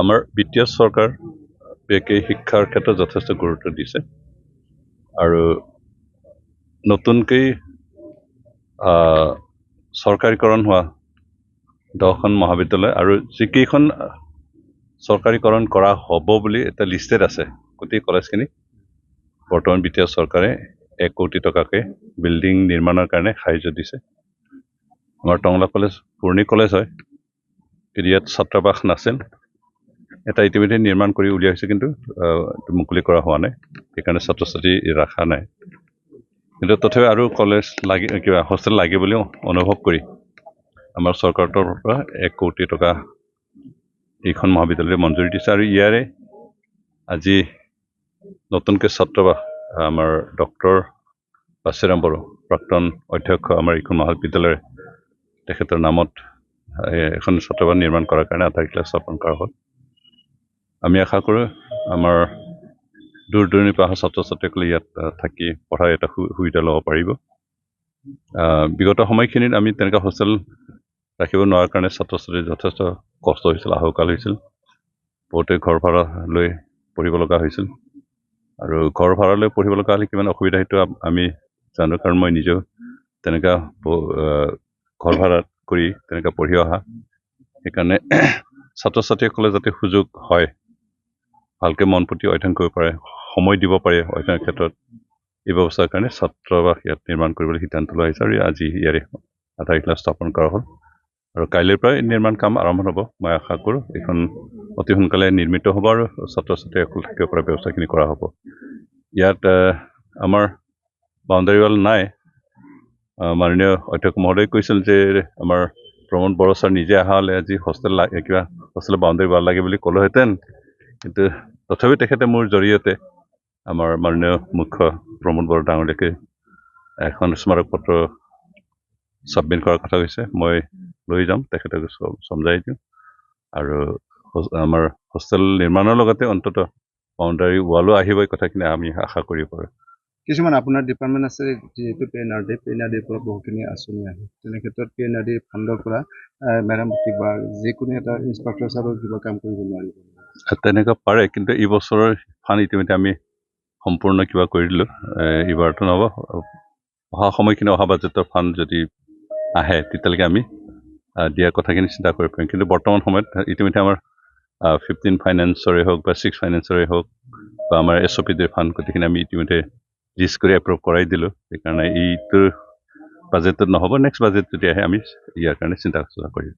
আমাৰ বিত্তীয় চৰকাৰ শিক্ষাৰ ক্ষেত্ৰত যথেষ্ট গুৰুত্ব দিছে আৰু নতুনকৈ চৰকাৰীকৰণ হোৱা 10খন মহাবিদ্যালয় আৰু যিকেইখন চৰকাৰীকৰণ কৰা হ'ব বুলি এটা লিষ্টেড আছে গোটেই কলেজখিনি বৰ্তমান বিত্তীয় চৰকাৰে 1 কোটি টকাকৈ বিল্ডিং নিৰ্মাণৰ কাৰণে সাহায্য দিছে। আমাৰ টংলা কলেজ পুৰণি কলেজ হয়, কিন্তু ইয়াত ছাত্ৰাবাস নাছিল, এটা ইতিমধ্যে নিৰ্মাণ কৰি উলিওৱা হৈছে, কিন্তু মুকলি কৰা হোৱা নাই, সেইকাৰণে ছাত্ৰ ছাত্ৰী ৰাখা নাই। কিন্তু তথাপি আৰু কলেজ লাগে, কিবা হোষ্টেল লাগে বুলি অনুভৱ কৰি আমাৰ চৰকাৰৰ তৰফৰ পৰা 1 কোটি টকা এইখন মহাবিদ্যালয়লৈ মঞ্জুৰি দিছে। আৰু ইয়াৰে আজি নতুনকৈ ছাত্ৰাবাস আমাৰ ডক্টৰ বাচিৰাম বড়ো প্ৰাক্তন অধ্যক্ষ আমাৰ এইখন মহাবিদ্যালয়ৰ তেখেতৰ নামত এখন ছাত্ৰাবাস নিৰ্মাণ কৰাৰ কাৰণে আধাৰশিলা স্থাপন কৰা হ'ল। আমি আশা কৰোঁ আমাৰ দূৰ দূৰণিৰ পৰা অহা ছাত্ৰ ছাত্ৰীসকলে ইয়াত থাকি পঢ়াৰ এটা সুবিধা ল'ব পাৰিব। বিগত সময়খিনিত আমি তেনেকুৱা হোষ্টেল ৰাখিব নোৱাৰাৰ কাৰণে ছাত্ৰ ছাত্ৰীৰ যথেষ্ট কষ্ট হৈছিল, আহুকাল হৈছিল, বহুতে ঘৰ ভাড়া লৈ পঢ়িব লগা হৈছিল। আৰু ঘৰ ভাড়া লৈ পঢ়িব লগা হ'লে কিমান অসুবিধা সেইটো আমি জানো, কাৰণ মই নিজেও তেনেকুৱা ঘৰ ভাড়াত কৰি তেনেকুৱা পঢ়ি অহা। সেইকাৰণে ছাত্ৰ ছাত্ৰীসকলে যাতে সুযোগ হয়, ভালকৈ মন পুতি অধ্যয়ন কৰিব পাৰে, সময় দিব পাৰে অধ্যয়নৰ ক্ষেত্ৰত, এই ব্যৱস্থাৰ কাৰণে ছাত্ৰাবাস ইয়াত নিৰ্মাণ কৰিবলৈ সিদ্ধান্ত লোৱা হৈছে আৰু আজি ইয়াৰে আধাৰশিলা স্থাপন কৰা হ'ল। আৰু কাইলৈৰ পৰাই নিৰ্মাণ কাম আৰম্ভ হ'ব। মই আশা কৰোঁ এইখন অতি সোনকালে নিৰ্মিত হ'ব আৰু ছাত্ৰ ছাত্ৰীসকল থাকিব পৰা ব্যৱস্থাখিনি কৰা হ'ব। ইয়াত আমাৰ বাউণ্ডাৰী ৱাল নাই। মাননীয় অধ্যক্ষ মহোদয় কৈছিল যে আমাৰ প্ৰমোদ বড়ো ছাৰ নিজে অহা হ'লে আজি কিবা হোষ্টেলৰ বাউণ্ডাৰী ৱাল লাগে বুলি ক'লোহেঁতেন, কিন্তু তথাপি তেখেতে মোৰ জৰিয়তে আমাৰ মাননীয় মুখ্য প্ৰমোদ বড়ো ডাঙৰীয়াকে এখন স্মাৰক পত্ৰ ছাবমিট কৰাৰ কথা কৈছে। মই লৈ যাম, তেখেতক সমজাই দিওঁ। আৰু আমাৰ হোষ্টেল নিৰ্মাণৰ লগতে অন্ততঃ বাউণ্ডাৰী ৱালো আহিব, এই কথাখিনি আমি আশা কৰিব পাৰোঁ। কিছুমান আপোনাৰ ডিপাৰ্টমেণ্ট আছে যিহেতু PNRDৰ পৰা বহুখিনি আঁচনি আহে, তেনে ক্ষেত্ৰত PNRD ফাণ্ডৰ পৰা মেৰামতি বা যিকোনো এটা ইনফ্ৰাষ্ট্ৰাকচাৰৰ কিবা কাম কৰিব নোৱাৰিব? তেনেকুৱা পাৰে, কিন্তু এই বছৰৰ ফাণ্ড ইতিমধ্যে আমি সম্পূৰ্ণ কিবা কৰি দিলোঁ। এইবাৰতো নহ'ব, অহা সময়খিনি অহা বাজেটৰ ফাণ্ড যদি আহে তেতিয়ালৈকে আমি দিয়াৰ কথাখিনি চিন্তা কৰিব পাৰিম। কিন্তু বৰ্তমান সময়ত ইতিমধ্যে আমাৰ 15 ফাইনেন্সৰে হওক বা 6 ফাইনেন্সৰে হওক বা আমাৰ SOPDৰ ফাণ্ড গোটেইখিনি আমি ইতিমধ্যে লিষ্ট কৰি এপ্ৰুভ কৰাই দিলোঁ। সেইকাৰণে এইটো বাজেটত নহ'ব, নেক্সট বাজেট যদি আহে আমি ইয়াৰ কাৰণে চিন্তা চৰ্চা কৰিম।